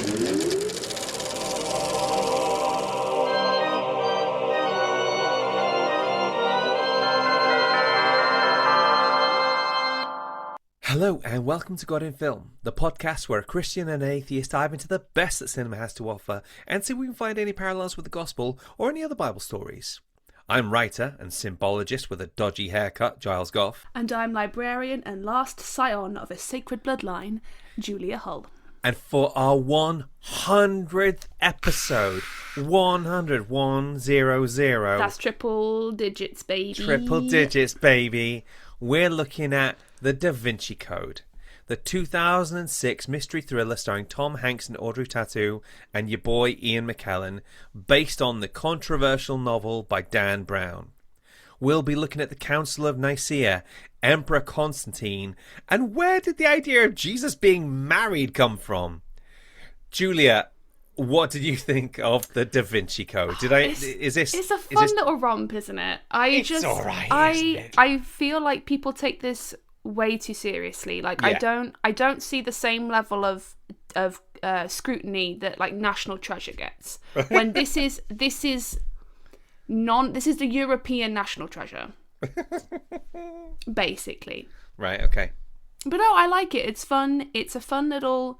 Hello and welcome to God in Film, the podcast where a Christian and an atheist dive into the best that cinema has to offer and see if we can find any parallels with the gospel or any other Bible stories. I'm writer and symbologist with a dodgy haircut, Giles Goff. And I'm librarian and last scion of a sacred bloodline, Julia Hull. And for our 100th episode, 100, 100. That's triple digits, baby. Triple digits, baby. We're looking at the Da Vinci Code, the 2006 mystery thriller starring Tom Hanks and Audrey Tautou and your boy Ian McKellen, based on the controversial novel by Dan Brown. We'll be looking at the Council of Nicea, Emperor Constantine, and where did the idea of Jesus being married come from? Julia, what did you think of the Da Vinci Code? It's a fun little romp, isn't it? It's all right, isn't it? I feel like people take this way too seriously. Like, yeah. I don't see the same level of scrutiny that like National Treasure gets. When this is the European National Treasure. Basically. Right, okay. But no, I like it. It's fun. It's a fun little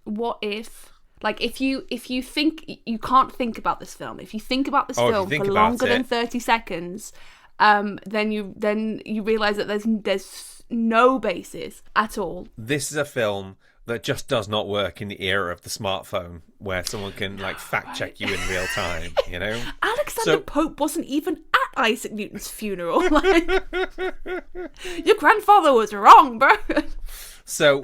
what if. Like, if you think you can't think about this film, if you think about this film for longer than 30 seconds, then you realise that there's no basis at all. This is a film that just does not work in the era of the smartphone, where someone can fact check you in real time. You know, Alexander Pope wasn't even at Isaac Newton's funeral. Like, your grandfather was wrong, bro. So,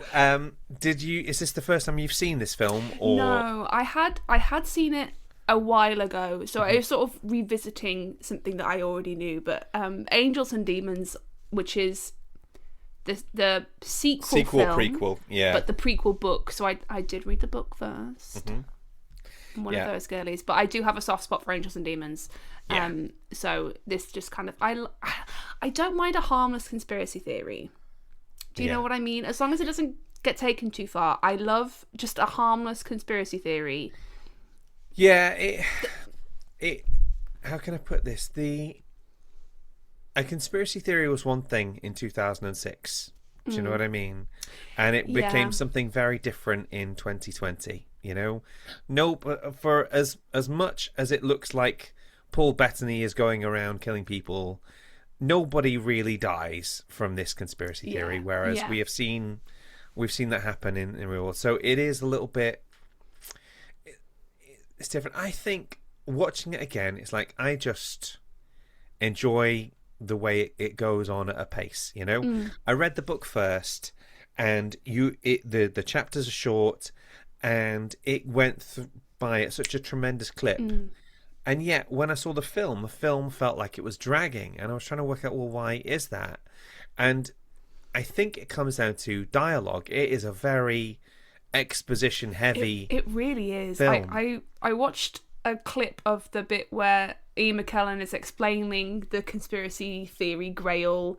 is this the first time you've seen this film? Or... No, I had seen it a while ago, so I was sort of revisiting something that I already knew. But Angels and Demons, which is the sequel film, prequel, yeah. But the prequel book. So I did read the book first. Mm-hmm. I'm one of those girlies, but I do have a soft spot for Angels and Demons. Yeah. So this just kind of I don't mind a harmless conspiracy theory. Do you know what I mean? As long as it doesn't get taken too far. I love just a harmless conspiracy theory. Yeah, how can I put this? A conspiracy theory was one thing in 2006. Do you know what I mean? And it became something very different in 2020, you know? No, for as much as it looks like Paul Bettany is going around killing people, nobody really dies from this conspiracy theory, whereas we've seen that happen in real world. So it is a little bit, it's different. I think watching it again, it's like I just enjoy the way it goes on at a pace. You know, I read the book first, and the chapters are short, and it went by at such a tremendous clip. And yet, when I saw the film felt like it was dragging, and I was trying to work out, well, why is that? And I think it comes down to dialogue. It is a very exposition-heavy It really is. film. I watched a clip of the bit where Ian McKellen is explaining the conspiracy theory grail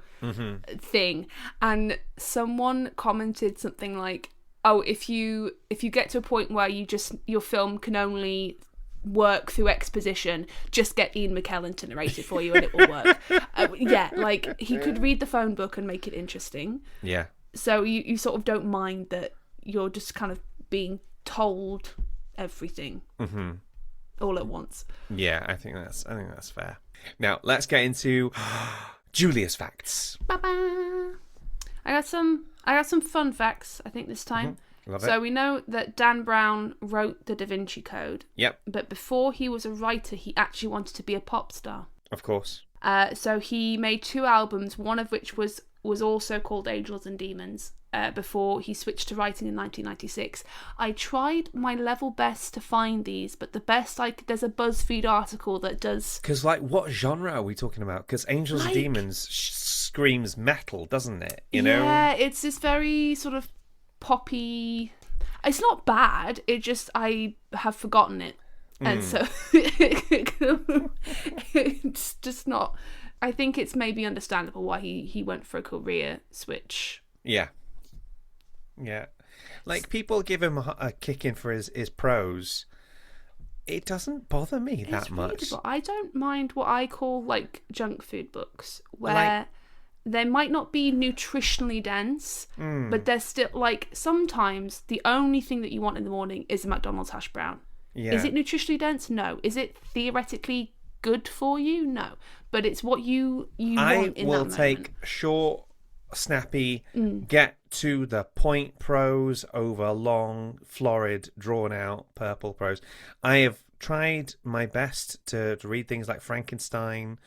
thing, and someone commented something like, "Oh, if you get to a point where your film can only work through exposition, just get Ian McKellen to narrate it for you and it will work." Like he could read the phone book and make it interesting. Yeah. So you sort of don't mind that you're just kind of being told everything all at once. Yeah, I think that's fair. Now let's get into Julia's facts. Ba-ba. I got some fun facts, I think, this time. Love so it. we know that Dan Brown wrote the Da Vinci Code. Yep. But before he was a writer, he actually wanted to be a pop star. Of course. So he made 2 albums, one of which was also called Angels and Demons, before he switched to writing in 1996. I tried my level best to find these, but the best there's a BuzzFeed article that does... Because, what genre are we talking about? Because Angels and Demons screams metal, doesn't it? You know? Yeah, it's this very sort of poppy... It's not bad, it just, I have forgotten it. And so it's just not... I think it's maybe understandable why he went for a career switch. Yeah. Yeah. Like, people give him a kick in for his prose. It doesn't bother me that much. Readable. I don't mind what I call like junk food books, where they might not be nutritionally dense, but they're still like, sometimes the only thing that you want in the morning is a McDonald's hash brown. Yeah. Is it nutritionally dense? No. Is it theoretically good for you? No. But it's what you want in that moment. I will take short, snappy, get to the point prose over long, florid, drawn out purple prose. I have tried my best to read things like Frankenstein,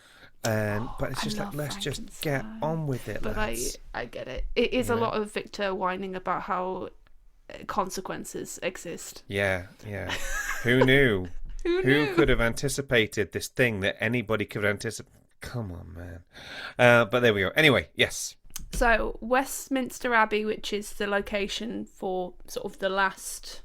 but it's just like, let's just get on with it. But lads. I get it. It is a lot of Victor whining about how consequences exist. Yeah. Who knew? Who could have anticipated this thing that anybody could anticipate? Come on, man. But there we go. Anyway, yes. So, Westminster Abbey, which is the location for sort of the last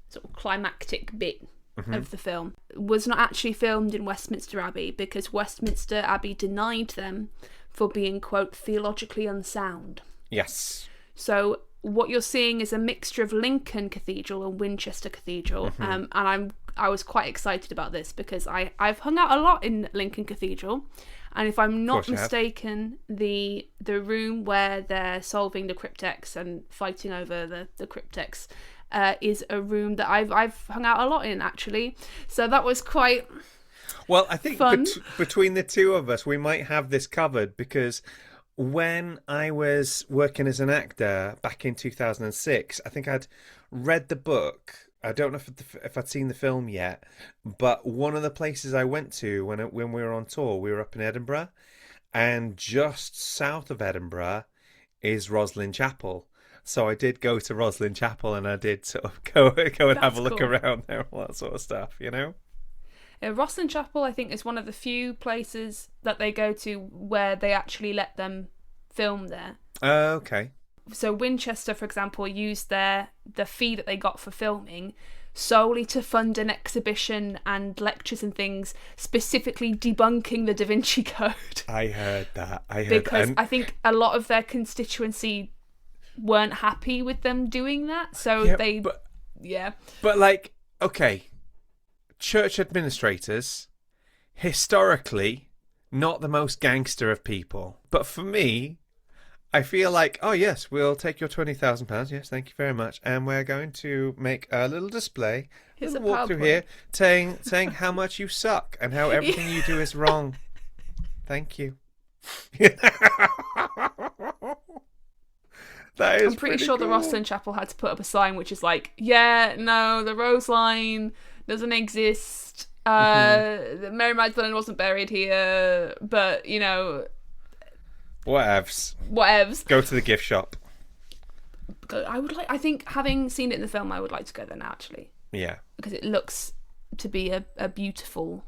sort of climactic bit of the film, was not actually filmed in Westminster Abbey because Westminster Abbey denied them for being, quote, theologically unsound. Yes. So, what you're seeing is a mixture of Lincoln Cathedral and Winchester Cathedral, and I was quite excited about this because I've hung out a lot in Lincoln Cathedral, and if I'm not mistaken, the room where they're solving the cryptex and fighting over the cryptex is a room that I've hung out a lot in, actually. So that was quite well. I think between the two of us, we might have this covered because when I was working as an actor back in 2006, I think I'd read the book. I don't know if I'd seen the film yet, but one of the places I went to when we were on tour, we were up in Edinburgh, and just south of Edinburgh is Roslin Chapel. So I did go to Roslin Chapel, and I did sort of go and have a look around there, all that sort of stuff, you know? Roslin Chapel, I think, is one of the few places that they go to where they actually let them film there. Okay. So Winchester, for example, used the fee that they got for filming solely to fund an exhibition and lectures and things, specifically debunking the Da Vinci Code. I heard that. Because I think a lot of their constituency weren't happy with them doing that, so But like, okay, church administrators, historically, not the most gangster of people. But for me, I feel like, oh yes, we'll take your £20,000. Yes, thank you very much, and we're going to make a little display, a little walk through here, saying how much you suck and how everything you do is wrong. Thank you. I'm pretty sure cool. the Roslin Chapel had to put up a sign which is like, yeah, no, the Rose Line doesn't exist. Mary Magdalene wasn't buried here, but you know. Whatevs. Go to the gift shop. I think, having seen it in the film, I would like to go there now, actually. Yeah. Because it looks to be a beautiful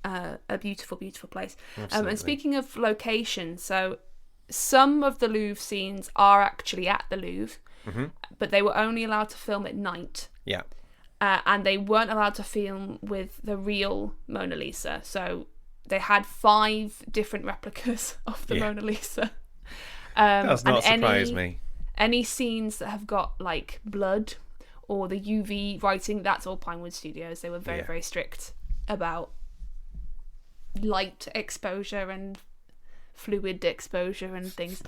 place. And speaking of location, so some of the Louvre scenes are actually at the Louvre, but they were only allowed to film at night. Yeah. And they weren't allowed to film with the real Mona Lisa. So they had 5 different replicas of the Mona Lisa. That does not surprise me. Any scenes that have got like blood or the UV writing, that's all Pinewood Studios. They were very, very strict about light exposure and fluid exposure and things.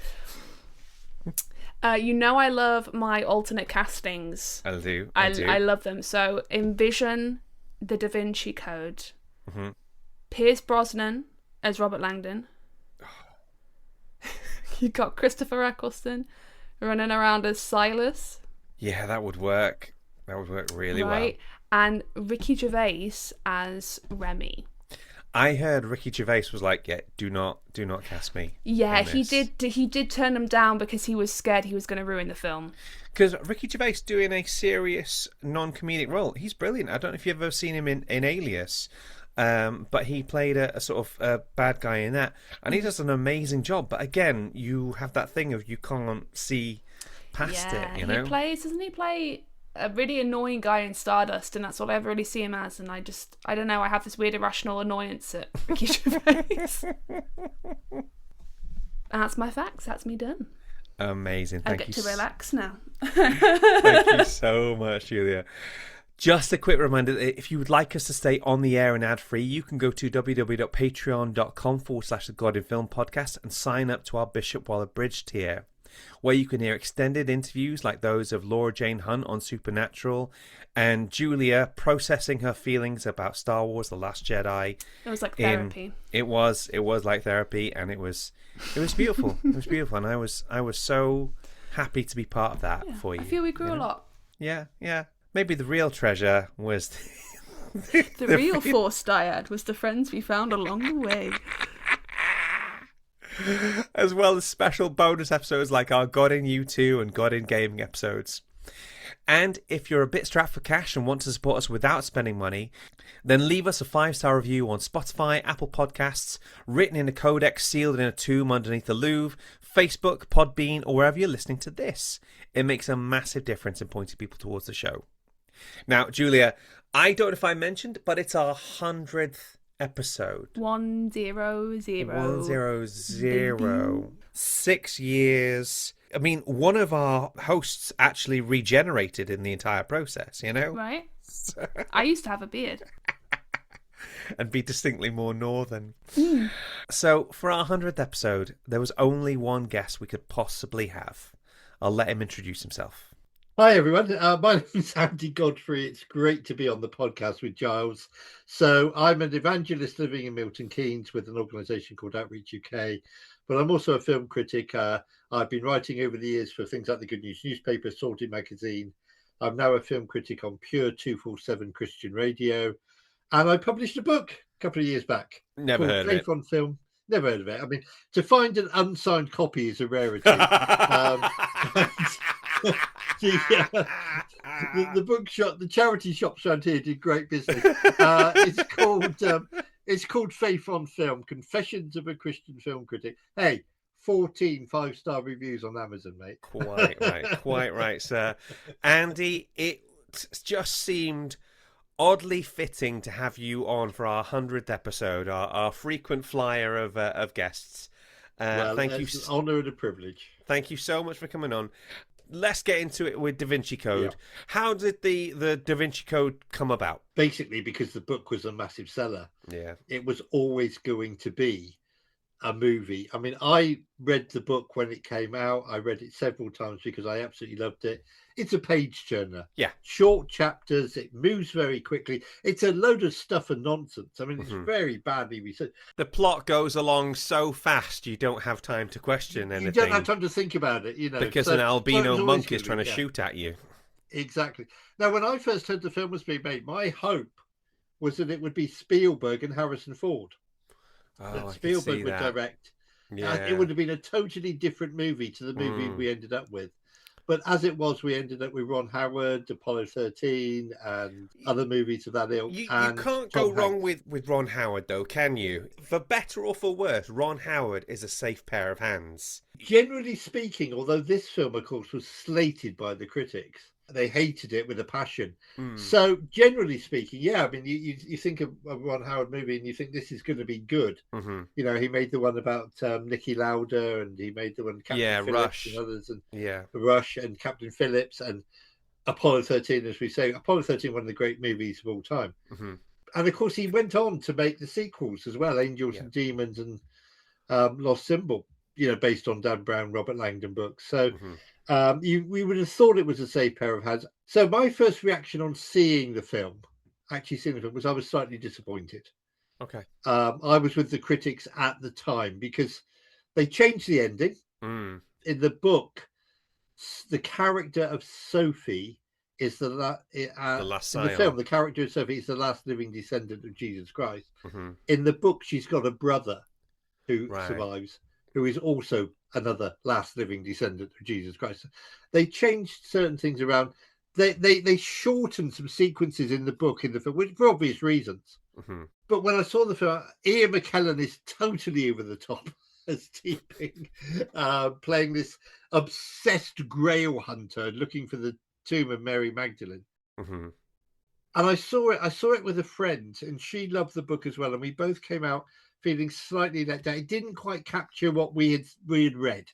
I love my alternate castings. I do. I love them. So envision the Da Vinci Code. Pierce Brosnan as Robert Langdon. You got Christopher Eccleston running around as Silas. Yeah, that would work. That would work really well. And Ricky Gervais as Remy. I heard Ricky Gervais was like, "Yeah, do not cast me." Yeah, he did turn him down because he was scared he was going to ruin the film. Because Ricky Gervais doing a serious non-comedic role, he's brilliant. I don't know if you've ever seen him in Alias. But he played a sort of a bad guy in that, and he does an amazing job. But again, you have that thing of you can't see past it. You know, doesn't he play a really annoying guy in Stardust, and that's all I ever really see him as. And I don't know. I have this weird irrational annoyance at Ricky Gervais. And that's my facts. That's me done. Amazing. I Thank get you. to relax now. Thank you so much, Julia. Just a quick reminder that if you would like us to stay on the air and ad-free, you can go to www.patreon.com/the God in Film podcast and sign up to our Bishop Waller-Bridge tier, where you can hear extended interviews like those of Laura Jane Hunt on Supernatural and Julia processing her feelings about Star Wars: The Last Jedi. It was like therapy. It was like therapy, and it was beautiful. It was beautiful, and I was so happy to be part of that for you. I feel we grew a lot. Yeah. Maybe the real treasure was the real force dyad was the friends we found along the way. As well as special bonus episodes like our God in You 2 and God in Gaming episodes. And if you're a bit strapped for cash and want to support us without spending money, then leave us a 5-star review on Spotify, Apple Podcasts, written in a codex sealed in a tomb underneath the Louvre, Facebook, Podbean, or wherever you're listening to this. It makes a massive difference in pointing people towards the show. Now, Julia, I don't know if I mentioned, but it's our 100th episode. 100. 100. 6 years. I mean, one of our hosts actually regenerated in the entire process, you know? Right. I used to have a beard. And be distinctly more northern. So, for our 100th episode, there was only one guest we could possibly have. I'll let him introduce himself. Hi, everyone. My name is Andy Godfrey. It's great to be on the podcast with Giles. So I'm an evangelist living in Milton Keynes with an organisation called Outreach UK, but I'm also a film critic. I've been writing over the years for things like the Good News newspaper, Salty magazine. I'm now a film critic on Pure 247 Christian Radio. And I published a book a couple of years back. Never heard of it. On Film. Never heard of it. I mean, to find an unsigned copy is a rarity. The bookshop, the charity shops around here did great business. It's called Faith on Film: Confessions of a Christian Film Critic. Hey, 14 5-star reviews on Amazon, mate. Quite right, sir. Andy, it just seemed oddly fitting to have you on for our 100th episode, our frequent flyer of guests. Thank you. It's an honour and a privilege. Thank you so much for coming on. Let's get into it with Da Vinci Code. Yeah. How did the Da Vinci Code come about? Basically, because the book was a massive seller. Yeah. It was always going to be a movie. I mean, I read the book when it came out. I read it several times because I absolutely loved it. It's a page turner. Yeah. Short chapters. It moves very quickly. It's a load of stuff and nonsense. I mean, it's very badly researched. The plot goes along so fast you don't have time to question anything. You don't have time to think about it, you know. Because an albino monk is trying to shoot at you. Exactly. Now, when I first heard the film was being made, my hope was that it would be Spielberg and Harrison Ford. That Spielberg would direct. Yeah. It would have been a totally different movie to the movie we ended up with. But as it was, we ended up with Ron Howard, Apollo 13, and other movies of that ilk. You can't go wrong with Ron Howard, though, can you? For better or for worse, Ron Howard is a safe pair of hands. Generally speaking, although this film, of course, was slated by the critics, they hated it with a passion. So generally speaking, yeah, I mean, you think of a Ron Howard movie and you think this is going to be good. Mm-hmm. You know, he made the one about Niki Lauda, and he made the one Captain Phillips Rush and others, and Rush and Captain Phillips and Apollo 13, as we say. Apollo 13, one of the great movies of all time. Mm-hmm. And of course, he went on to make the sequels as well, Angels and Demons and Lost Symbol, you know, based on Dan Brown, Robert Langdon books. So we would have thought it was a safe pair of hands. So my first reaction on seeing the film, was I was slightly disappointed. Okay. I was with the critics at the time because they changed the ending. In the book, the character of Sophie is the last in the film. The character of Sophie is the last living descendant of Jesus Christ. In the book, she's got a brother who survives, who is also another last living descendant of Jesus Christ. They changed certain things around. They shortened some sequences in the book, in the film, which for obvious reasons. But when I saw the film, Ian McKellen is totally over the top as Teeping, playing this obsessed grail hunter looking for the tomb of Mary Magdalene. And I saw it with a friend, and she loved the book as well, and we both came out feeling slightly let down. It didn't quite capture what we had read.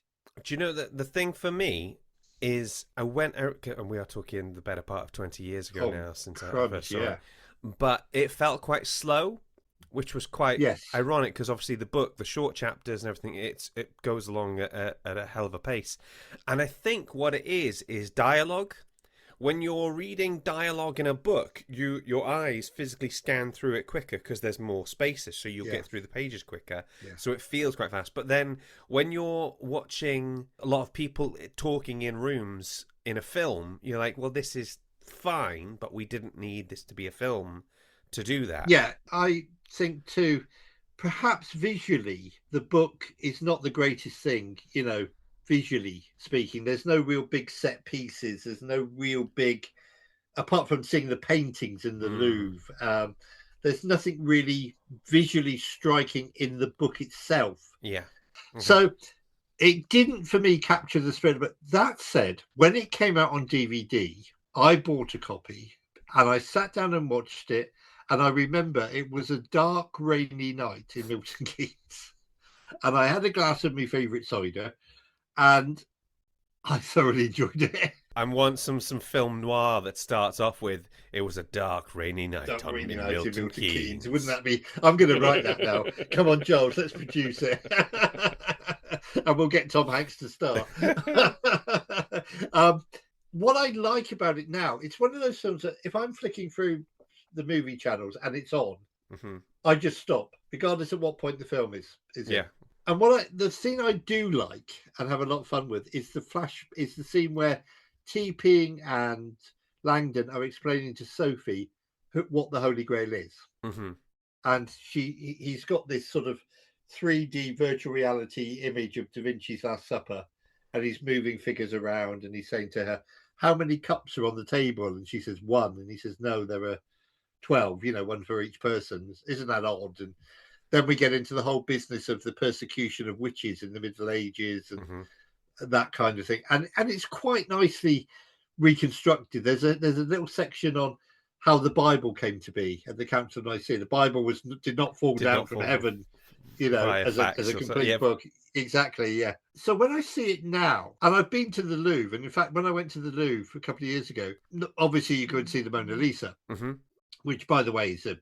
Do you know that the thing for me is I went out, and we are talking the better part of 20 years ago now since I first saw it, but it felt quite slow, which was quite ironic because obviously the book, the short chapters and everything, it goes along at a hell of a pace. And I think what it is dialogue. When you're reading dialogue in a book, your eyes physically scan through it quicker because there's more spaces, so you'll get through the pages quicker. So it feels quite fast. But then when you're watching a lot of people talking in rooms in a film, you're like, well, this is fine, but we didn't need this to be a film to do that. Yeah, I think too, perhaps visually, the book is not the greatest thing, visually speaking. There's no real big set pieces. There's no real big, apart from seeing the paintings in the Louvre. There's nothing really visually striking in the book itself. Yeah. So it didn't, for me, capture the spirit. But that said, when it came out on DVD, I bought a copy and I sat down and watched it. And I remember it was a dark, rainy night in Milton Keynes. And I had a glass of my favourite cider. And I thoroughly enjoyed it. I want some film noir that starts off with, it was a dark, rainy night in Milton Keynes. Wouldn't that be? I'm going to write that now. Come on, Giles, let's produce it. And we'll get Tom Hanks to star. What I like about it now, it's one of those films that if I'm flicking through the movie channels and it's on, I just stop, regardless of what point the film is. And the scene I do like and have a lot of fun with is the scene where T-Ping and Langdon are explaining to Sophie what the Holy Grail is. And he's got this sort of 3D virtual reality image of Da Vinci's Last Supper, and he's moving figures around, and he's saying to her, how many cups are on the table? And she says 1, and he says, no, there are 12, one for each person. Isn't that odd? And then we get into the whole business of the persecution of witches in the Middle Ages and that kind of thing. And it's quite nicely reconstructed. There's a little section on how the Bible came to be at the Council of Nicea. The Bible did not fall down from heaven, as a complete book. Exactly, yeah. So when I see it now, and I've been to the Louvre, and in fact, when I went to the Louvre a couple of years ago, obviously you go and see the Mona Lisa, which, by the way, is a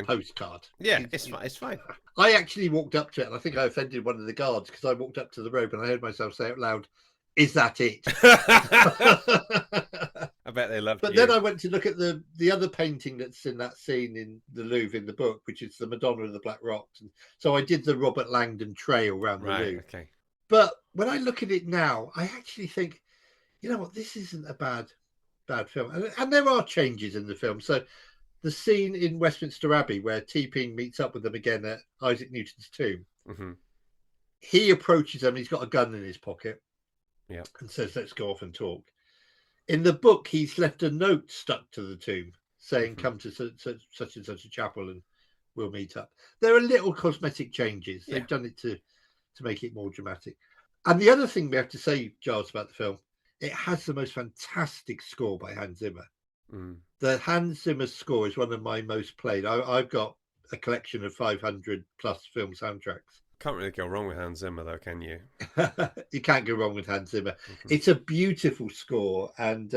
postcard. Yeah, it's fine. I actually walked up to it, and I think I offended one of the guards because I walked up to the robe and I heard myself say out loud, "Is that it?" I bet they loved it. But then I went to look at the other painting that's in that scene in the Louvre in the book, which is the Madonna of the Black Rocks. And so I did the Robert Langdon trail around the Louvre. Okay. But when I look at it now, I actually think, you know what, this isn't a bad film. And there are changes in the film. So the scene in Westminster Abbey where T-Ping meets up with them again at Isaac Newton's tomb, he approaches them, he's got a gun in his pocket and says, let's go off and talk. In the book, he's left a note stuck to the tomb saying, come to such and such a chapel and we'll meet up. There are little cosmetic changes. They've done it to make it more dramatic. And the other thing we have to say, Giles, about the film, it has the most fantastic score by Hans Zimmer. The Hans Zimmer score is one of my most played. I've got a collection of 500 plus film soundtracks. Can't really go wrong with Hans Zimmer, though, can you? You can't go wrong with Hans Zimmer. It's a beautiful score. And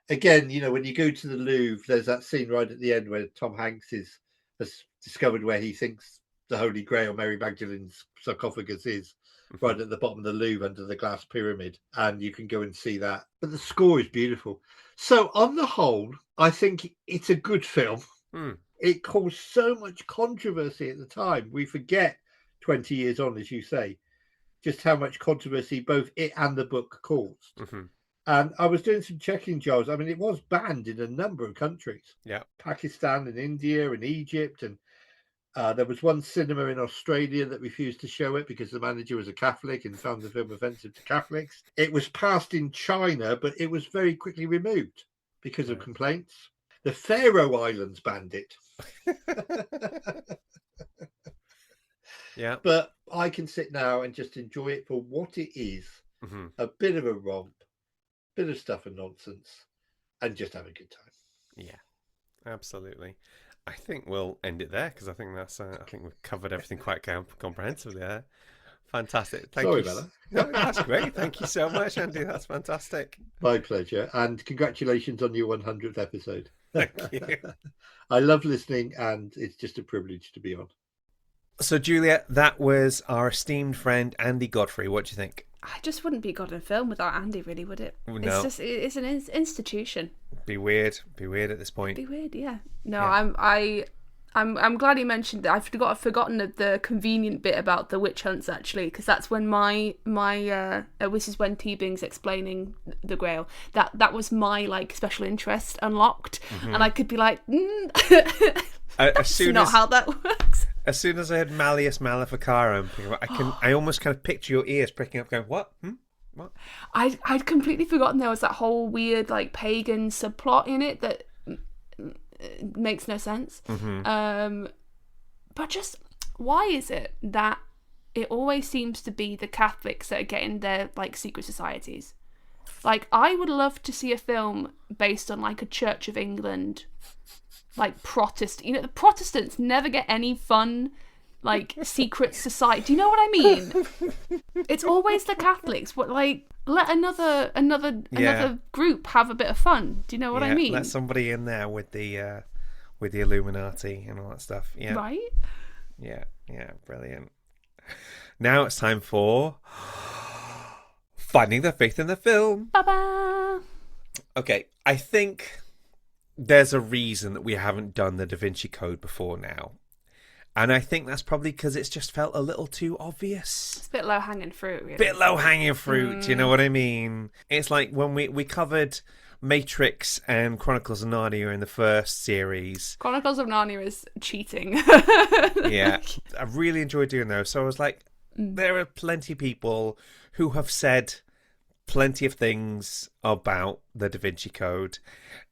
again, when you go to the Louvre, there's that scene right at the end where Tom Hanks has discovered where he thinks the Holy Grail, Mary Magdalene's sarcophagus, is, right at the bottom of the Louvre under the glass pyramid. And you can go and see that. But the score is beautiful. So on the whole, I think it's a good film. It caused so much controversy at the time. We forget 20 years on, as you say, just how much controversy both it and the book caused. And I was doing some checking, Giles. I mean, it was banned in a number of countries. Pakistan and India and Egypt. And there was one cinema in Australia that refused to show it because the manager was a Catholic and found the film offensive to Catholics. It was passed in China, but it was very quickly removed because of complaints. The Faroe Islands banned it. But I can sit now and just enjoy it for what it is. A bit of a romp, bit of stuff and nonsense, and just have a good time. Yeah, absolutely. I think we'll end it there because I think we've covered everything quite comprehensively there Fantastic. Thank Sorry you. about that. No, that's great. Thank you so much, Andy. That's fantastic. My pleasure. And congratulations on your 100th episode. Thank you. I love listening, and it's just a privilege to be on. So, Julia, that was our esteemed friend Andy Godfrey. What do you think? I just wouldn't be God in Film without Andy, really, would it? No. It's an institution. Be weird at this point. Be weird, yeah. No, Yeah. I'm glad he mentioned that. I've forgotten the convenient bit about the witch hunts, actually, because that's when my this is when Teabing's explaining the Grail. That was my like special interest unlocked, and I could be like, that's not how that works. As soon as I had Malleus Maleficarum, I almost kind of picture your ears pricking up, going, "What? What?" I'd completely forgotten there was that whole weird like pagan subplot in it that makes no sense. But just why is it that it always seems to be the Catholics that are getting their like secret societies? Like, I would love to see a film based on like a Church of England, like Protestant. You know, the Protestants never get any fun like secret society. Do you know what I mean? It's always the Catholics. What, like, let another group have a bit of fun. Do you know what I mean? Let somebody in there with the Illuminati and all that stuff. Yeah. Right? Yeah, brilliant. Now it's time for Finding the Faith in the Film. Ba-ba! Okay, I think there's a reason that we haven't done the Da Vinci Code before now. And I think that's probably because it's just felt a little too obvious. It's a bit low-hanging fruit, really. Bit low-hanging fruit, you know what I mean? It's like when we covered Matrix and Chronicles of Narnia in the first series. Chronicles of Narnia is cheating. Yeah, I really enjoyed doing those. So I was like, there are plenty of people who have said plenty of things about the Da Vinci Code.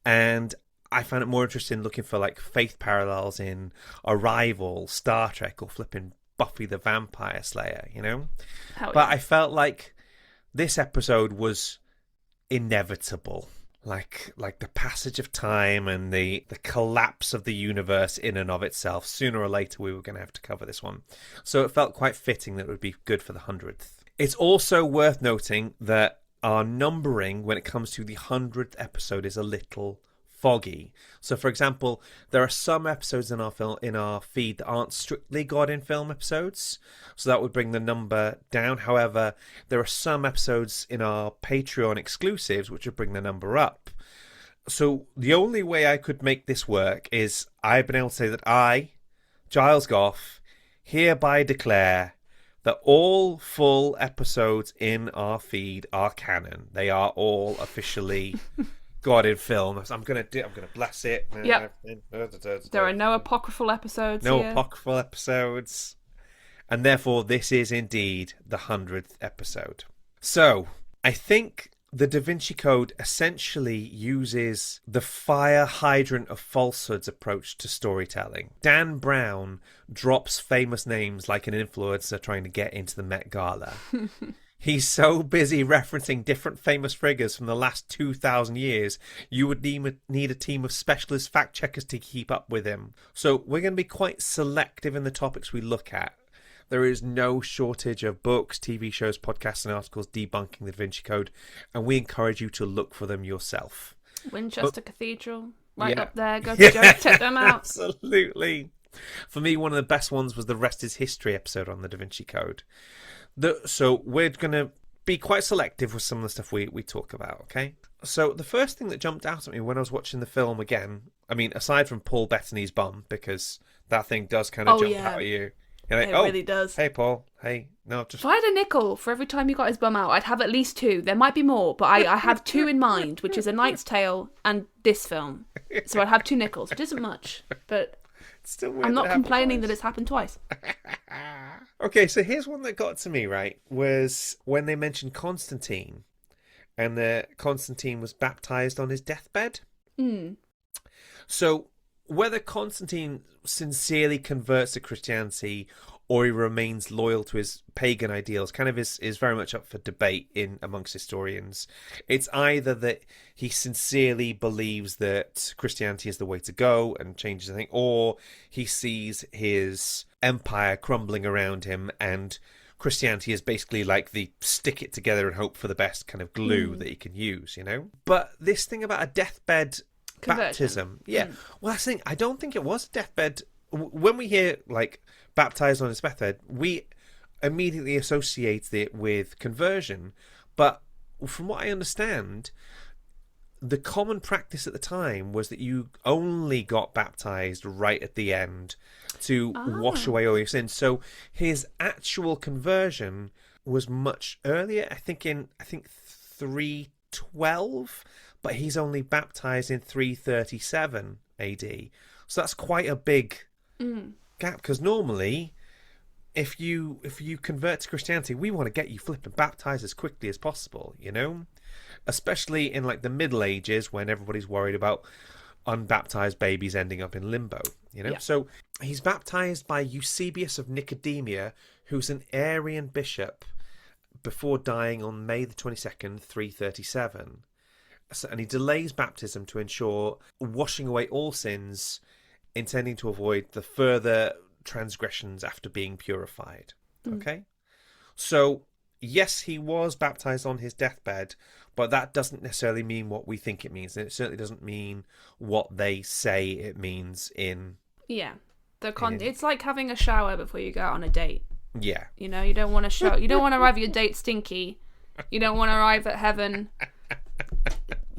And I found it more interesting looking for like faith parallels in Arrival, Star Trek, or flipping Buffy the Vampire Slayer, you know? Hell but yeah. I felt like this episode was inevitable. Like the passage of time and the collapse of the universe in and of itself. Sooner or later we were going to have to cover this one. So it felt quite fitting that it would be good for the 100th. It's also worth noting that our numbering when it comes to the 100th episode is a little foggy. So, for example, there are some episodes in our feed that aren't strictly God in Film episodes, so that would bring the number down. However, there are some episodes in our Patreon exclusives which would bring the number up. So the only way I could make this work is I've been able to say that I, Giles Goff, hereby declare that all full episodes in our feed are canon. They are all officially God in Film. I'm gonna bless it. Yep. There are no apocryphal episodes. No here. apocryphal episodes, and therefore this is indeed the 100th episode. So I think the Da Vinci Code essentially uses the fire hydrant of falsehoods approach to storytelling. Dan Brown drops famous names like an influencer trying to get into the Met Gala. He's so busy referencing different famous figures from the last 2,000 years, you would need a team of specialist fact-checkers to keep up with him. So we're going to be quite selective in the topics we look at. There is no shortage of books, TV shows, podcasts, and articles debunking the Da Vinci Code, and we encourage you to look for them yourself. Winchester Cathedral, right yeah. up there. Go to Joe, check them out. Absolutely. For me, one of the best ones was the Rest is History episode on the Da Vinci Code. So we're going to be quite selective with some of the stuff we talk about, okay? So the first thing that jumped out at me when I was watching the film again, I mean, aside from Paul Bettany's bum, because that thing does kind of jump out at you. You're like, it really does. Hey, Paul. Hey, no, just... If I had a nickel for every time he got his bum out, I'd have at least two. There might be more, but I have two in mind, which is A Knight's Tale and this film. So I'd have 2 nickels, which isn't much, but it's still weird. I'm not complaining twice. that it's happened twice. Okay, so here's one that got to me, right, was when they mentioned Constantine, and Constantine was baptized on his deathbed. So whether Constantine sincerely converts to Christianity or he remains loyal to his pagan ideals kind of is very much up for debate amongst historians. It's either that he sincerely believes that Christianity is the way to go and changes everything, or he sees his empire crumbling around him and Christianity is basically like the stick it together and hope for the best kind of glue that you can use, you know? But this thing about a deathbed baptism, well, that's the thing. I don't think it was a deathbed. When we hear, like, baptized on his deathbed, we immediately associate it with conversion. But from what I understand, the common practice at the time was that you only got baptized right at the end to wash away all your sins. So his actual conversion was much earlier, I think 312, but he's only baptized in 337 AD. So that's quite a big gap, because normally if you convert to Christianity, we want to get you flipping baptized as quickly as possible, you know? Especially in like the Middle Ages, when everybody's worried about unbaptized babies ending up in limbo, you know? So he's baptized by Eusebius of Nicodemia, who's an Arian bishop, before dying on May the 22nd, 337. And he delays baptism to ensure washing away all sins, intending to avoid the further transgressions after being purified. Okay? So, yes, he was baptized on his deathbed, but that doesn't necessarily mean what we think it means. And it certainly doesn't mean what they say it means in... Yeah. It's like having a shower before you go out on a date. Yeah. You know, you don't want to show... You don't want to arrive at your date stinky. You don't want to arrive at heaven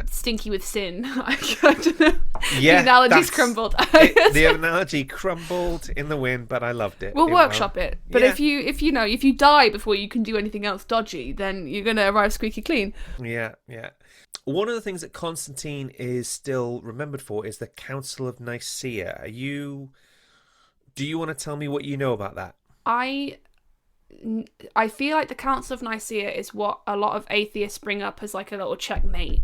stinky with sin. I don't know. Yeah, the analogy's crumbled. The analogy crumbled in the wind, but I loved it. We'll workshop it. But if you die before you can do anything else dodgy, then you're going to arrive squeaky clean. Yeah. One of the things that Constantine is still remembered for is the Council of Nicea. Do you want to tell me what you know about that? I feel like the Council of Nicea is what a lot of atheists bring up as like a little checkmate.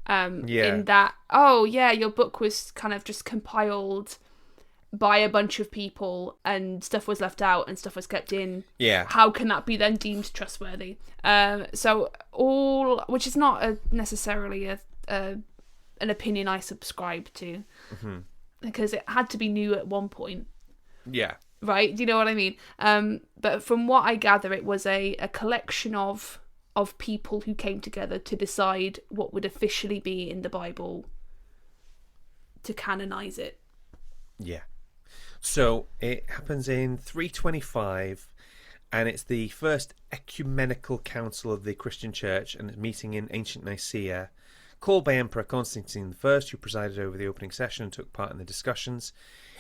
In that, your book was kind of just compiled by a bunch of people and stuff was left out and stuff was kept in. Yeah. How can that be then deemed trustworthy? Which is not necessarily an opinion I subscribe to, because it had to be new at one point. Yeah. Right? Do you know what I mean? But from what I gather, it was a collection of people who came together to decide what would officially be in the Bible to canonize it. Yeah. So it happens in 325, and it's the first ecumenical council of the Christian Church, and it's meeting in ancient Nicaea, called by Emperor Constantine I, who presided over the opening session and took part in the discussions.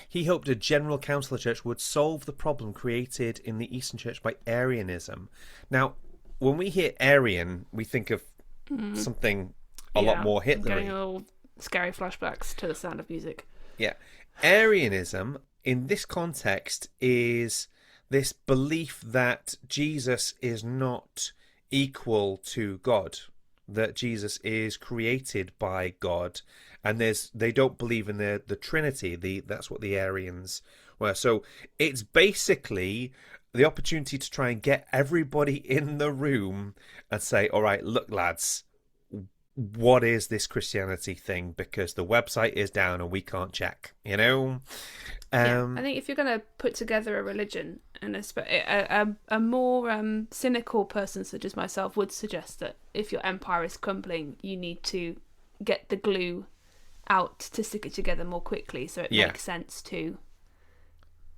He hoped a general council of the church would solve the problem created in the Eastern Church by Arianism. Now, when we hear Arian, we think of something a lot more Hitlery. Getting a little scary flashbacks to the Sound of Music. Yeah. Arianism, in this context, is this belief that Jesus is not equal to God, that Jesus is created by God, and they don't believe in the Trinity. That's what the Arians were. So it's basically the opportunity to try and get everybody in the room and say, all right, look, lads, what is this Christianity thing? Because the website is down and we can't check, you know? I think if you're going to put together a religion, and a more cynical person such as myself would suggest that if your empire is crumbling, you need to get the glue out to stick it together more quickly, so it makes sense to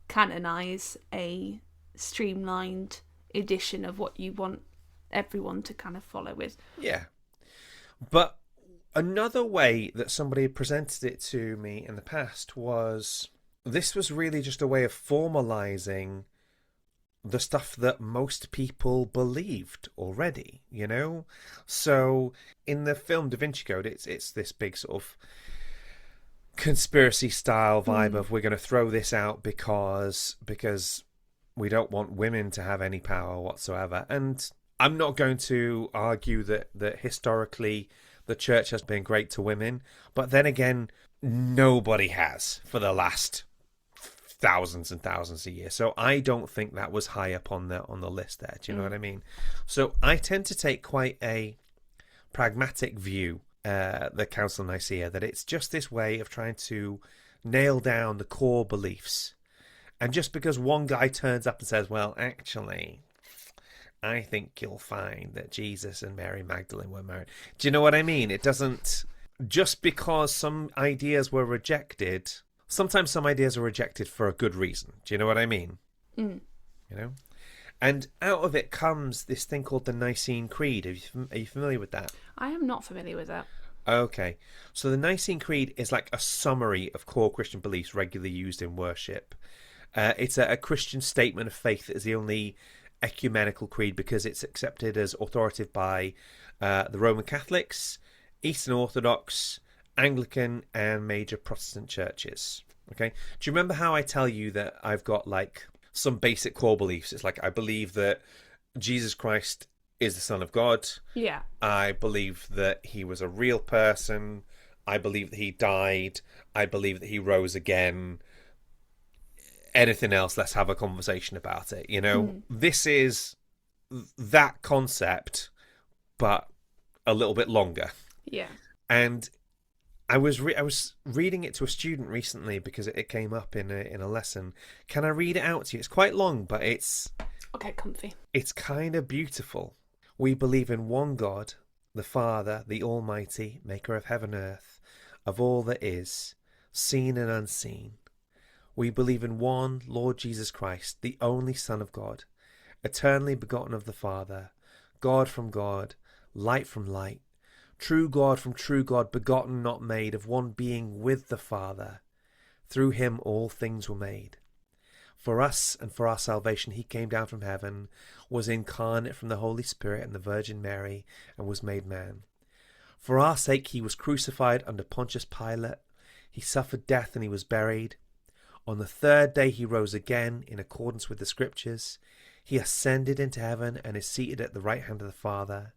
canonize a streamlined edition of what you want everyone to kind of follow with. Yeah. But another way that somebody had presented it to me in the past was this was really just a way of formalizing the stuff that most people believed already, you know? So in the film Da Vinci Code, it's this big sort of conspiracy style vibe of we're going to throw this out because we don't want women to have any power whatsoever. And I'm not going to argue that historically the church has been great to women, but then again, nobody has for the last thousands and thousands of years. So I don't think that was high up on the list there. Do you know what I mean? So I tend to take quite a pragmatic view, the Council of Nicea, that it's just this way of trying to nail down the core beliefs. And just because one guy turns up and says, well, actually, I think you'll find that Jesus and Mary Magdalene were married. Do you know what I mean? It doesn't... Just because some ideas were rejected, sometimes some ideas are rejected for a good reason. Do you know what I mean? Mm. You know? And out of it comes this thing called the Nicene Creed. Are you familiar with that? I am not familiar with that. Okay. So the Nicene Creed is like a summary of core Christian beliefs regularly used in worship. It's a Christian statement of faith that is the only ecumenical creed because it's accepted as authoritative by the Roman Catholics, Eastern Orthodox, Anglican, and major Protestant churches. Okay. Do you remember how I tell you that I've got like some basic core beliefs? It's like I believe that Jesus Christ is the Son of God. Yeah. I believe that he was a real person. I believe that he died. I believe that he rose again. Anything else, let's have a conversation about it. You know, This is that concept, but a little bit longer. Yeah. And I was reading it to a student recently because it came up in a lesson. Can I read it out to you? It's quite long, but it's okay, comfy. It's kind of beautiful. We believe in one God, the Father, the Almighty, maker of heaven and earth, of all that is, seen and unseen. We believe in one Lord Jesus Christ, the only Son of God, eternally begotten of the Father, God from God, light from light, true God from true God, begotten, not made, of one being with the Father. Through him all things were made. For us and for our salvation he came down from heaven, was incarnate from the Holy Spirit and the Virgin Mary, and was made man. For our sake he was crucified under Pontius Pilate. He suffered death and he was buried. On the third day he rose again in accordance with the Scriptures. He ascended into heaven and is seated at the right hand of the Father.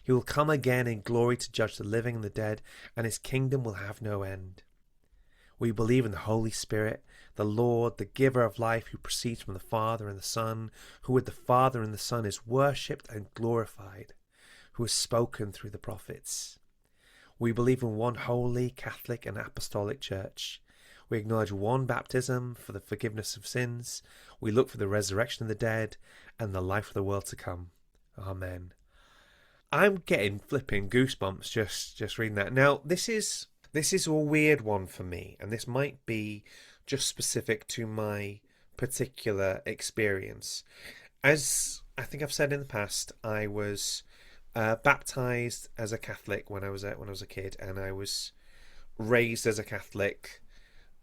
He will come again in glory to judge the living and the dead, and his kingdom will have no end. We believe in the Holy Spirit, the Lord, the giver of life, who proceeds from the Father and the Son, who with the Father and the Son is worshipped and glorified, who has spoken through the prophets. We believe in one holy, Catholic and Apostolic Church. We acknowledge one baptism for the forgiveness of sins. We look for the resurrection of the dead and the life of the world to come. Amen. I'm getting flipping goosebumps just reading that. Now, this is a weird one for me, and this might be just specific to my particular experience. As I think I've said in the past, I was baptized as a Catholic when I was a kid, and I was raised as a Catholic,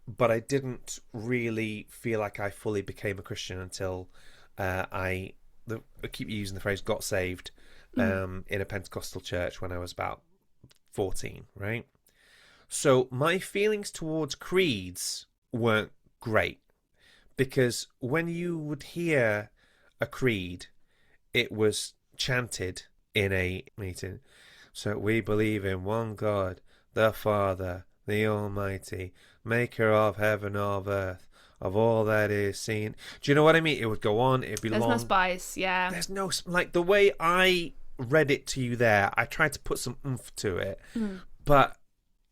but I didn't really feel like I fully became a Christian until I keep using the phrase got saved in a Pentecostal church when I was about 14, right? So my feelings towards creeds weren't great, because when you would hear a creed, it was chanted in a meeting. So we believe in one God, the Father, the Almighty, maker of heaven of earth, of all that is seen. Do you know what I mean? It would go on, it'd be There's long. no spice, yeah. There's no, like, the way I read it to you there, I tried to put some oomph to it, but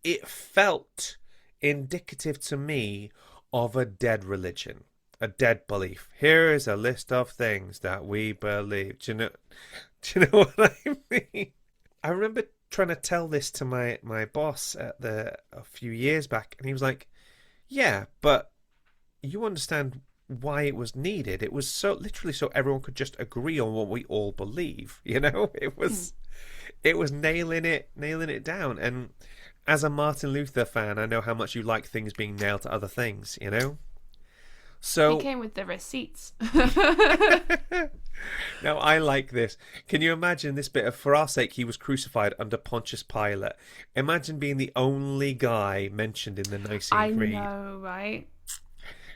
it felt indicative to me of a dead religion, a dead belief. Here is a list of things that we believe. Do you know what I mean? I remember trying to tell this to my boss a few years back, and he was like, yeah, but you understand why it was needed. It was so literally so everyone could just agree on what we all believe. You know, it was nailing it down. And as a Martin Luther fan, I know how much you like things being nailed to other things, you know? So He came with the receipts. Now, I like this. Can you imagine this bit of, for our sake, he was crucified under Pontius Pilate? Imagine being the only guy mentioned in the Nicene Creed. I know, right?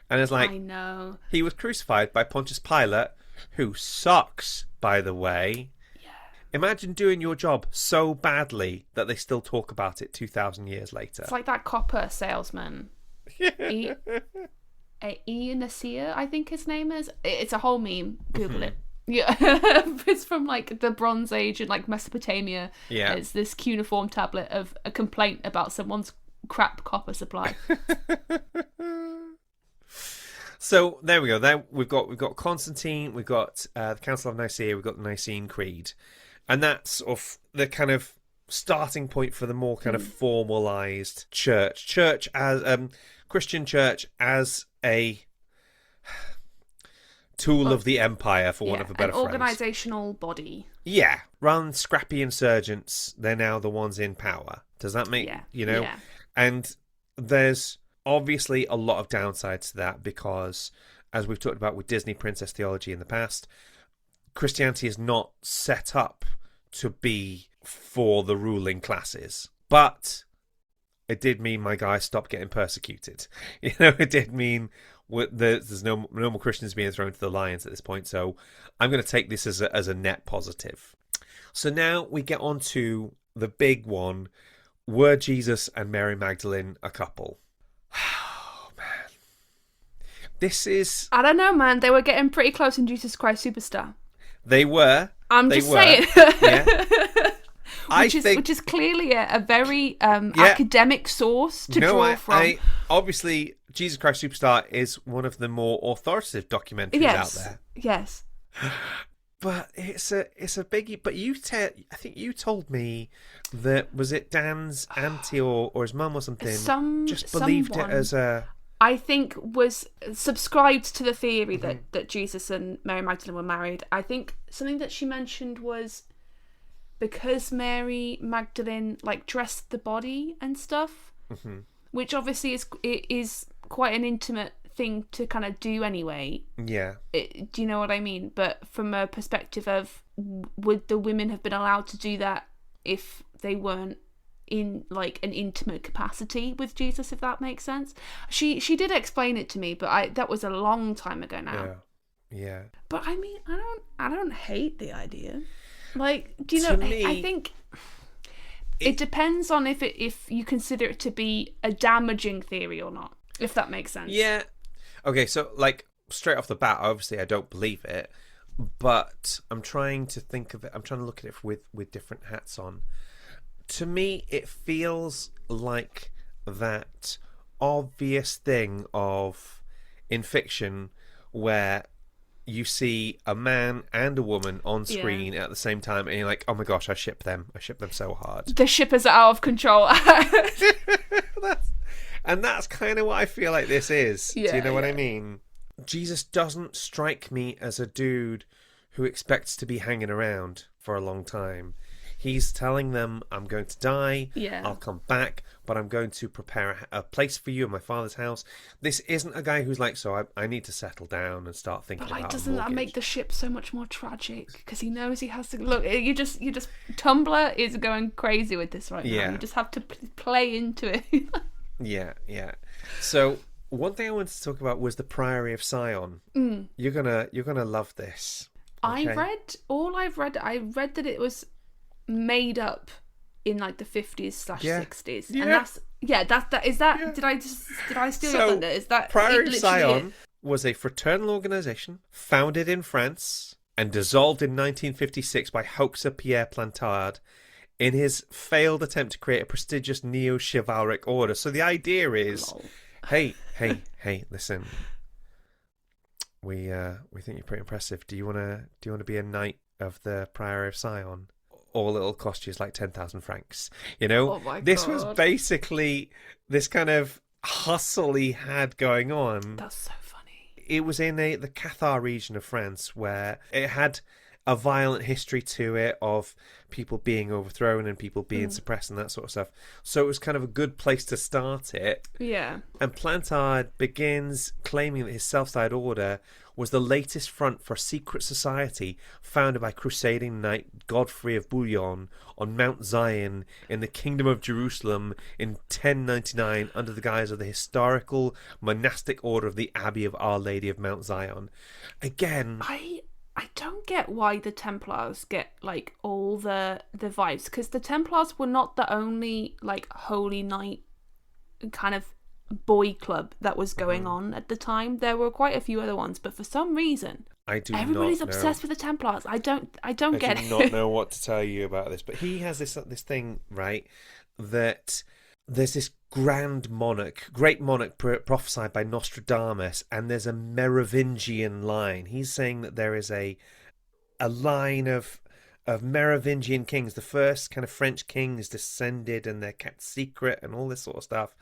And it's like, I know. He was crucified by Pontius Pilate, who sucks, by the way. Yeah. Imagine doing your job so badly that they still talk about it 2,000 years later. It's like that copper salesman. Nicea, I think his name is. It's a whole meme. Google it. Yeah, it's from like the Bronze Age in like Mesopotamia. Yeah, it's this cuneiform tablet of a complaint about someone's crap copper supply. So there we go. There we've got Constantine, we've got the Council of Nicea, we've got the Nicene Creed, and that's sort of the kind of starting point for the more kind of formalized church as Christian church as a tool of the empire, for want of a better phrase. An organisational body. Yeah, rather than scrappy insurgents, they're now the ones in power. Does that make Yeah. And there's obviously a lot of downsides to that because, as we've talked about with Disney princess theology in the past, Christianity is not set up to be for the ruling classes. But it did mean my guys stopped getting persecuted. It did mean there's no more Christians being thrown to the lions at this point. So I'm going to take this as a net positive. So now we get on to the big one. Were Jesus and Mary Magdalene a couple? Oh, man. This is... I don't know, man. They were getting pretty close in Jesus Christ Superstar. They were. I'm just saying. Yeah. Which is clearly a very academic source to draw from. Obviously, Jesus Christ Superstar is one of the more authoritative documentaries out there. Yes. But it's a biggie. But I think you told me that, was it Dan's auntie or his mum or something, just believed it as a... I think was subscribed to the theory that Jesus and Mary Magdalene were married. I think something that she mentioned was because Mary Magdalene dressed the body and stuff, which obviously is quite an intimate thing to kind of do anyway. Yeah. Do you know what I mean? But from a perspective of, would the women have been allowed to do that if they weren't in an intimate capacity with Jesus, if that makes sense? She did explain it to me, but that was a long time ago now. Yeah. But I mean, I don't hate the idea. Do you know? I think it depends on if you consider it to be a damaging theory or not, if that makes sense. Yeah. Okay, so straight off the bat, obviously I don't believe it, but I'm trying to think of it. I'm trying to look at it with different hats on. To me, it feels like that obvious thing in fiction where you see a man and a woman on screen at the same time, and you're like, oh my gosh, I ship them so hard. The shippers are out of control. And that's kind of what I feel like this is. Yeah, do you know what I mean? Jesus doesn't strike me as a dude who expects to be hanging around for a long time. He's telling them, I'm going to die, I'll come back, but I'm going to prepare a place for you in my father's house. This isn't a guy who's so I need to settle down and start thinking about doesn't that make the ship so much more tragic? Because he knows he has to... Look, you just Tumblr is going crazy with this right now. You just have to play into it. Yeah. So one thing I wanted to talk about was the Priory of Sion. You're gonna love this. Okay? I read that it was made up in the 50s/60s, and did I steal your thunder? Is that Priory of Sion was a fraternal organisation founded in France and dissolved in 1956 by hoaxer Pierre Plantard in his failed attempt to create a prestigious neo-chivalric order. So the idea is, hey, listen, we think you're pretty impressive. Do you wanna be a knight of the Priory of Sion? All it'll cost you is 10,000 francs. Oh my This God. was basically this kind of hustle he had going on. That's so funny. It was in the Cathar region of France where it had a violent history to it of people being overthrown and people being suppressed and that sort of stuff. So it was kind of a good place to start it. Yeah. And Plantard begins claiming that his self-styled order was the latest front for a secret society founded by crusading knight Godfrey of Bouillon on Mount Zion in the Kingdom of Jerusalem in 1099 under the guise of the historical monastic order of the Abbey of Our Lady of Mount Zion. Again... I don't get why the Templars get all the vibes, because the Templars were not the only holy knight kind of boy club that was going on at the time. There were quite a few other ones, but for some reason everybody's obsessed with the Templars. I don't get it. I do not know what to tell you about this, but he has this thing, right, that there's this great monarch prophesied by Nostradamus, and there's a Merovingian line. He's saying that there is a line of Merovingian kings. The first kind of French kings descended, and they're kept secret and all this sort of stuff.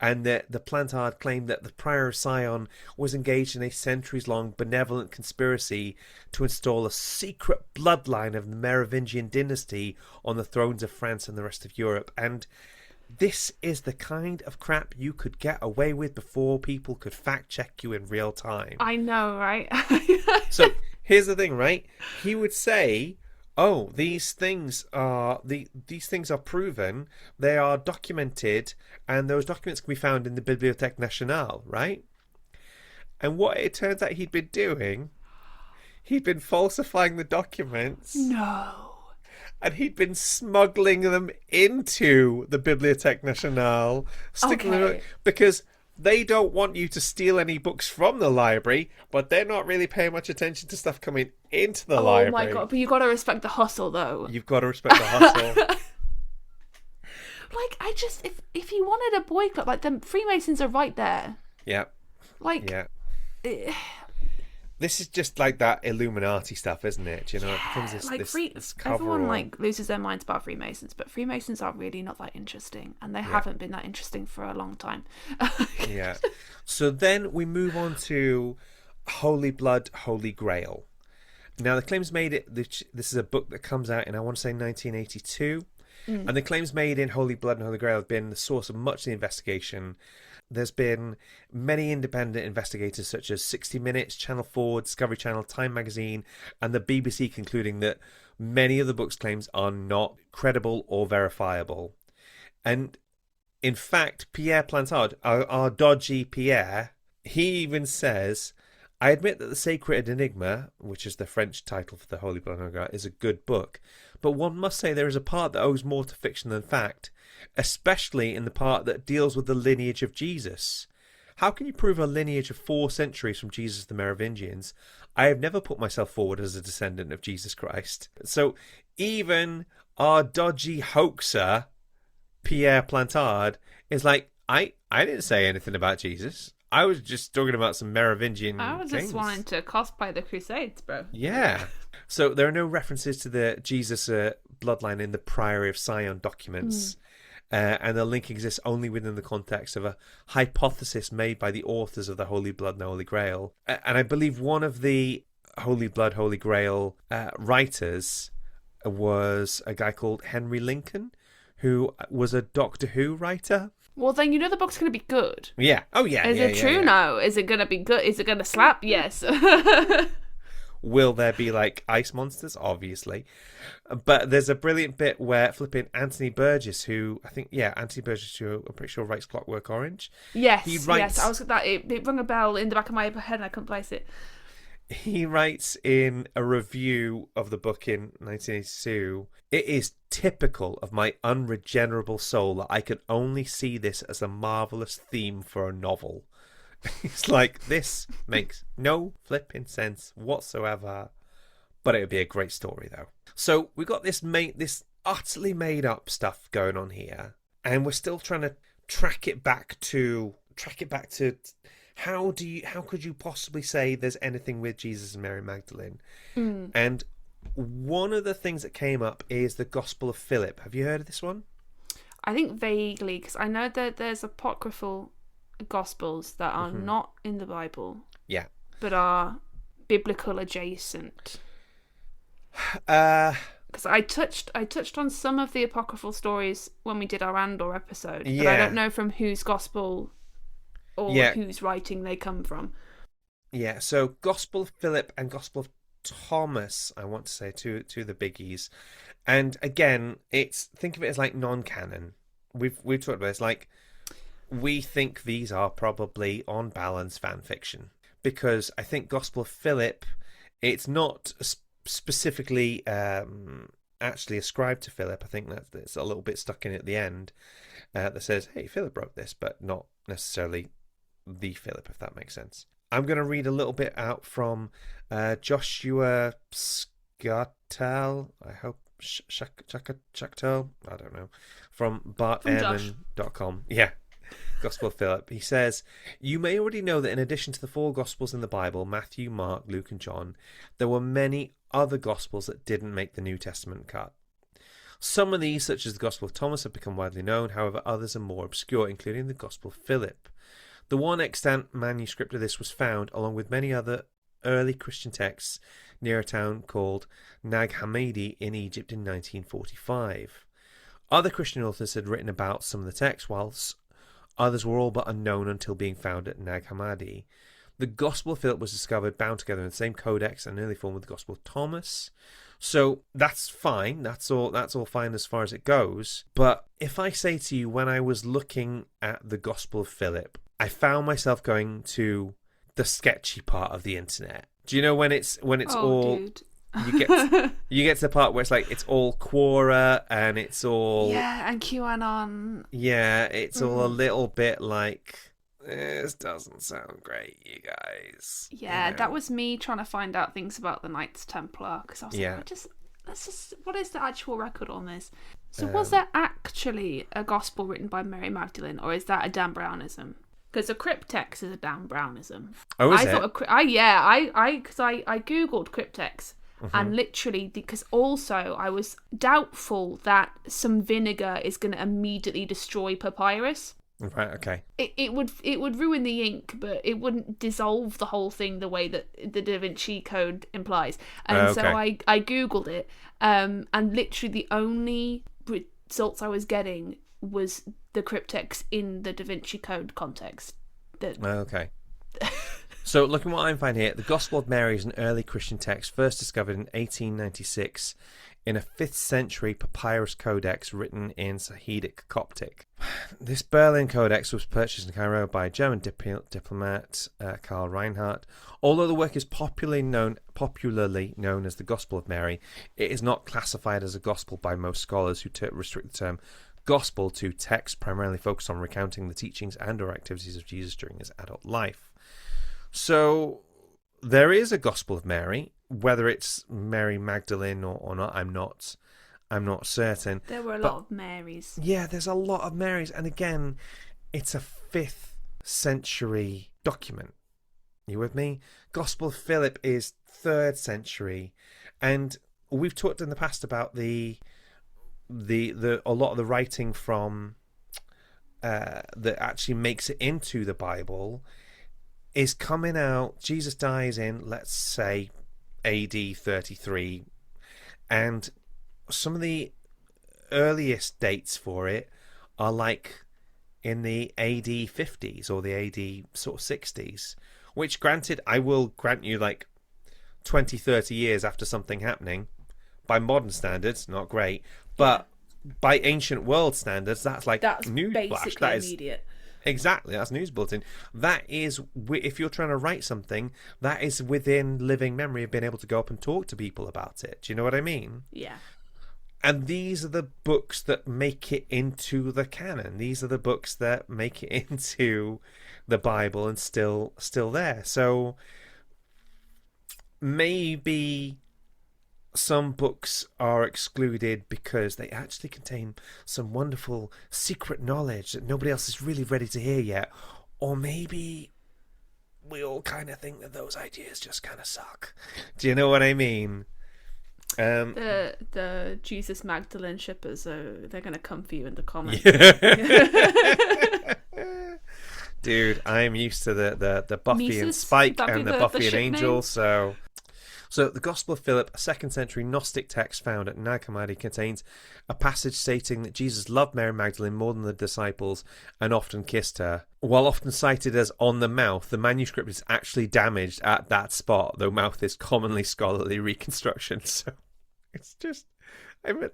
And the Plantard claimed that the Prior of Sion was engaged in a centuries-long benevolent conspiracy to install a secret bloodline of the Merovingian dynasty on the thrones of France and the rest of Europe. And this is the kind of crap you could get away with before people could fact-check you in real time. I know, right? So here's the thing, right? He would say, oh, these things are proven, they are documented, and those documents can be found in the Bibliothèque Nationale, right? And what it turns out he'd been doing, he'd been falsifying the documents. No. And he'd been smuggling them into the Bibliothèque Nationale, sticking them, because they don't want you to steal any books from the library, but they're not really paying much attention to stuff coming into the library. Oh my god, but you got to respect the hustle, though. You've got to respect the hustle. Like, if you wanted a boy club, like, the Freemasons are right there. Yeah. Like, yeah. This is just like that Illuminati stuff, isn't it? Do you know, it becomes this, like this cover everyone on. like loses their minds about Freemasons, but Freemasons are really not that interesting, and they haven't been that interesting for a long time. Yeah. So then we move on to Holy Blood, Holy Grail. Now the claims made this is a book that comes out in, I want to say, 1982, and the claims made in Holy Blood and Holy Grail have been the source of much of the investigation. There's been many independent investigators such as 60 Minutes, Channel 4, Discovery Channel, Time Magazine, and the BBC concluding that many of the book's claims are not credible or verifiable. And in fact, Pierre Plantard, our dodgy Pierre, he even says, I admit that The Sacred Enigma, which is the French title for the Holy Blood and Holy Grail, is a good book, but one must say there is a part that owes more to fiction than fact, especially in the part that deals with the lineage of Jesus. How can you prove a lineage of 4 centuries from Jesus to the Merovingians? I have never put myself forward as a descendant of Jesus Christ. So even our dodgy hoaxer, Pierre Plantard, is like, I didn't say anything about Jesus. I was just talking about some Merovingian I was things. just wanting to cosplay the Crusades, bro. Yeah. So there are no references to the Jesus bloodline in the Priory of Sion documents. And the link exists only within the context of a hypothesis made by the authors of the Holy Blood and the Holy Grail. And I believe one of the Holy Blood, Holy Grail writers was a guy called Henry Lincoln, who was a Doctor Who writer. Well, then you know the book's going to be good. Yeah. Oh, yeah. Is it true? Yeah. No. Is it going to be good? Is it going to slap? Yes. Will there be like ice monsters? Obviously. But there's a brilliant bit where flipping Anthony Burgess, who I'm pretty sure writes Clockwork Orange. Yes, he writes, yes. I was that. It rung a bell in the back of my head and I couldn't place it. He writes in a review of the book in 1982, it is typical of my unregenerable soul that I can only see this as a marvellous theme for a novel. It's like, this makes no flipping sense whatsoever, but it would be a great story though. So we got this utterly made up stuff going on here, and we're still trying to track it back to how could you possibly say there's anything with Jesus and Mary Magdalene? And one of the things that came up is the Gospel of Philip. Have you heard of this one? I think vaguely, because I know that there's apocryphal Gospels that are not in the Bible. Yeah. But are biblical adjacent. Because I touched on some of the apocryphal stories when we did our Andor episode, but I don't know from whose Gospel or whose writing they come from. Yeah, so Gospel of Philip and Gospel of Thomas, I want to say, two of the biggies. And again, think of it as like non-canon. We've talked about it. It's like, we think these are probably on balance fan fiction, because I think Gospel of Philip, it's not specifically actually ascribed to Philip. I think that's a little bit stuck in at the end that says, hey, Philip wrote this, but not necessarily the Philip, if that makes sense. I'm going to read a little bit out from Joshua Scartel, I hope, Chaktel, I don't know, from bartehrman.com. Yeah, Gospel of Philip. He says, "You may already know that in addition to the 4 Gospels in the Bible, Matthew, Mark, Luke, and John, there were many other Gospels that didn't make the New Testament cut. Some of these, such as the Gospel of Thomas, have become widely known. However, others are more obscure, including the Gospel of Philip. The one extant manuscript of this was found, along with many other early Christian texts, near a town called Nag Hammadi in Egypt in 1945. Other Christian authors had written about some of the texts, whilst others were all but unknown until being found at Nag Hammadi. The Gospel of Philip was discovered bound together in the same codex and early form with the Gospel of Thomas." So that's fine. That's all fine as far as it goes. But if I say to you, when I was looking at the Gospel of Philip, I found myself going to the sketchy part of the internet. Do you know when it's all dude. you get to the part where it's like it's all Quora and it's all and QAnon. Yeah, it's all a little bit like, this doesn't sound great, you guys. Yeah, you know? that was me trying to find out things about the Knights Templar, because I was let's just, what is the actual record on this? So was there actually a gospel written by Mary Magdalene, or is that a Dan Brownism? Because a cryptex is a Dan Brownism. Oh, is I it? thought I googled cryptex, and literally, because also I was doubtful that some vinegar is going to immediately destroy papyrus. Right. Okay. It would ruin the ink, but it wouldn't dissolve the whole thing the way that the Da Vinci Code implies. And so I googled it, and literally the only results I was getting was the cryptex in the Da Vinci Code context. Okay. So looking what I'm finding here, the Gospel of Mary is an early Christian text first discovered in 1896 in a 5th century papyrus codex written in Sahidic Coptic. This Berlin codex was purchased in Cairo by a German diplomat, Karl Reinhardt. Although the work is popularly known as the Gospel of Mary, it is not classified as a gospel by most scholars, who restrict the term gospel to texts primarily focused on recounting the teachings and or activities of Jesus during his adult life. So there is a Gospel of Mary. Whether it's Mary Magdalene or not, I'm not certain. There were a lot of Marys. Yeah, there's a lot of Marys, and again, it's a 5th century document. You with me? Gospel of Philip is 3rd century, and we've talked in the past about the a lot of the writing from that actually makes it into the Bible is coming out. Jesus dies in, let's say, AD 33, and some of the earliest dates for it are like in the AD 50s or the AD sort of 60s, which granted, I will grant you, like 20, 30 years after something happening, by modern standards, not great, but by ancient world standards, that's news flash. That is immediate. Exactly, that's news bulletin. That is, if you're trying to write something, that is within living memory of being able to go up and talk to people about it. Do you know what I mean? Yeah. And these are the books that make it into the canon. These are the books that make it into the Bible and still there. So maybe some books are excluded because they actually contain some wonderful secret knowledge that nobody else is really ready to hear yet. Or maybe we all kind of think that those ideas just kind of suck. Do you know what I mean? The Jesus Magdalene shippers, they're going to come for you in the comments. Dude, I'm used to the Buffy Nieces, and Spike that'd and be the Buffy and Angel, name? So the Gospel of Philip, a 2nd century Gnostic text found at Nag Hammadi, contains a passage stating that Jesus loved Mary Magdalene more than the disciples and often kissed her. While often cited as on the mouth, the manuscript is actually damaged at that spot, though mouth is commonly scholarly reconstruction. So it's just,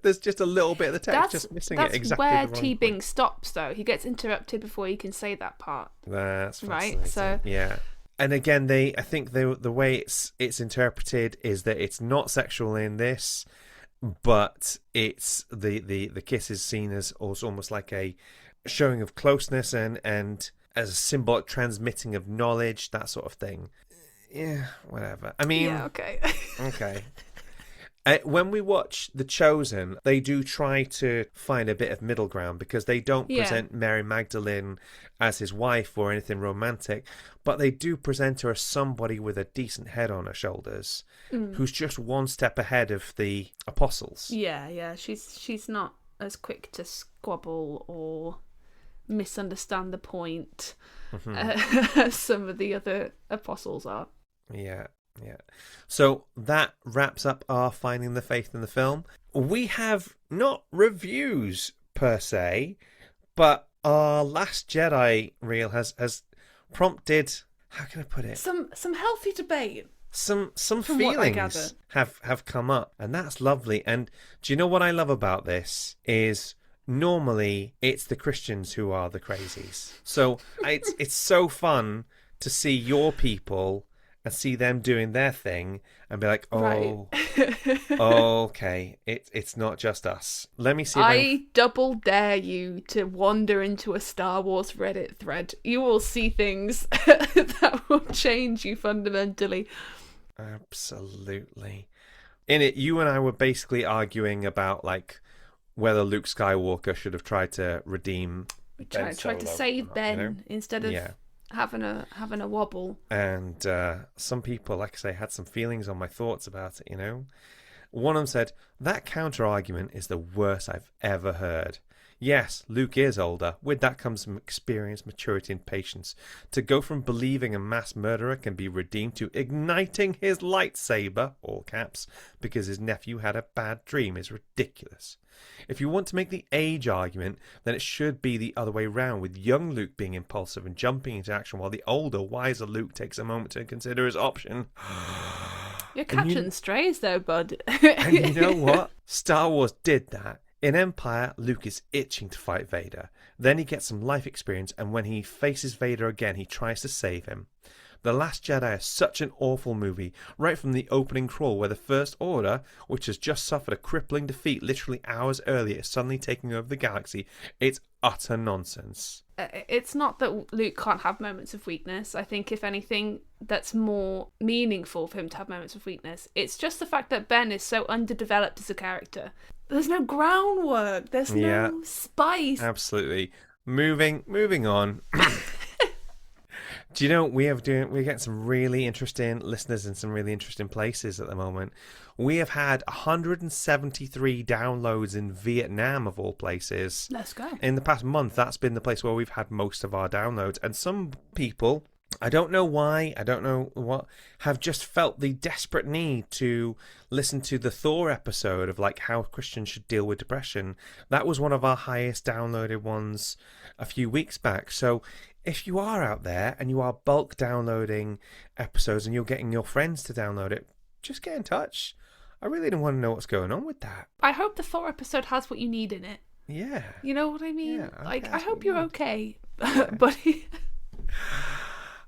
there's just a little bit of the text just missing it exactly. That's where the wrong T. Bing point. stops, though. He gets interrupted before he can say that part. That's right. So yeah. And again, I think the way it's interpreted is that it's not sexual in this, but it's the kiss is seen as also almost like a showing of closeness and as a symbolic transmitting of knowledge, that sort of thing. Yeah, whatever. I mean, yeah, okay. okay. When we watch The Chosen, they do try to find a bit of middle ground because they don't present Mary Magdalene as his wife or anything romantic, but they do present her as somebody with a decent head on her shoulders who's just one step ahead of the apostles. Yeah. She's not as quick to squabble or misunderstand the point as some of the other apostles are. Yeah. So that wraps up our Finding the Faith in the film. We have not reviews per se, but our Last Jedi reel has prompted, how can I put it? Some healthy debate. Some feelings have come up, and that's lovely. And do you know what I love about this is normally it's the Christians who are the crazies. So it's so fun to see your people and see them doing their thing and be like, oh, okay, it's not just us. Let me see. I double dare you to wander into a Star Wars Reddit thread. You will see things that will change you fundamentally. Absolutely. In it, you and I were basically arguing about like whether Luke Skywalker should have tried to redeem. Tried to save Ben instead of having a wobble. And some people, like I say, had some feelings on my thoughts about it, One of them said, that counter-argument is the worst I've ever heard. Yes, Luke is older. With that comes some experience, maturity, and patience. To go from believing a mass murderer can be redeemed to igniting his lightsaber, all caps, because his nephew had a bad dream is ridiculous. If you want to make the age argument, then it should be the other way round, with young Luke being impulsive and jumping into action, while the older, wiser Luke takes a moment to consider his option. You're catching strays though, bud. And you know what? Star Wars did that. In Empire, Luke is itching to fight Vader. Then he gets some life experience, and when he faces Vader again, he tries to save him. The Last Jedi is such an awful movie, right from the opening crawl where the First Order, which has just suffered a crippling defeat literally hours earlier, is suddenly taking over the galaxy. It's utter nonsense. It's not that Luke can't have moments of weakness. I think, if anything, that's more meaningful for him to have moments of weakness. It's just the fact that Ben is so underdeveloped as a character. There's no groundwork. There's no spice. Absolutely. Moving on. Do you know we're getting some really interesting listeners in some really interesting places at the moment. We have had 173 downloads in Vietnam, of all places. Let's go. In the past month, that's been the place where we've had most of our downloads. And some people, I don't know why, I don't know what, have just felt the desperate need to listen to the Thor episode of like how Christians should deal with depression. That was one of our highest downloaded ones a few weeks back. So if you are out there and you are bulk downloading episodes and you're getting your friends to download it, just get in touch. I really don't want to know what's going on with that. I hope the Thor episode has what you need in it. Yeah. You know what I mean? Yeah, I hope you're okay, Yeah. buddy.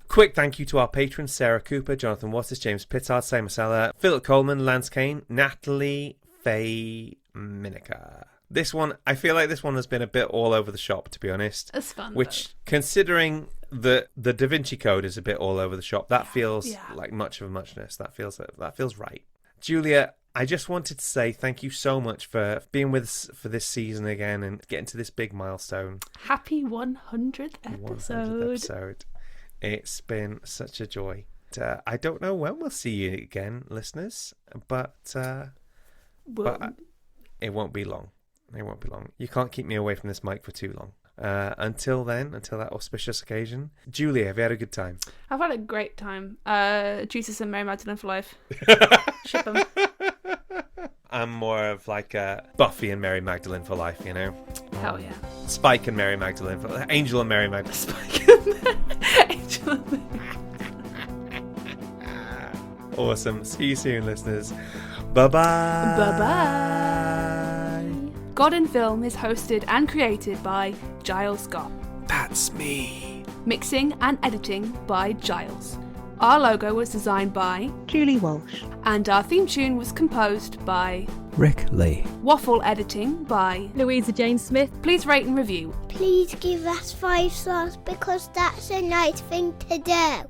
Quick thank you to our patrons, Sarah Cooper, Jonathan Wattis, James Pittard, Sam Masella, Philip Coleman, Lance Kane, Natalie Faye Minica. This one, I feel like this one has been a bit all over the shop, to be honest. It's fun, which, considering the Da Vinci Code is a bit all over the shop, that feels like much of a muchness. That feels right. Julia, I just wanted to say thank you so much for being with us for this season again and getting to this big milestone. Happy 100th episode. 100th episode. It's been such a joy. I don't know when we'll see you again, listeners, but it won't be long. It won't be long. You can't keep me away from this mic for too long. Until then, until that auspicious occasion. Julia, have you had a good time? I've had a great time. Jesus and Mary Magdalene for life. Ship them. I'm more of like Buffy and Mary Magdalene for life, you know? Hell yeah. Spike and Mary Magdalene for life. Angel and Mary Magdalene. Spike and Angel and Mary. Awesome. See you soon, listeners. Bye-bye. Bye-bye. God in Film is hosted and created by Giles Scott. That's me. Mixing and editing by Giles. Our logo was designed by Julie Walsh. And our theme tune was composed by Rick Lee. Waffle editing by Louisa Jane Smith. Please rate and review. Please give us 5 stars because that's a nice thing to do.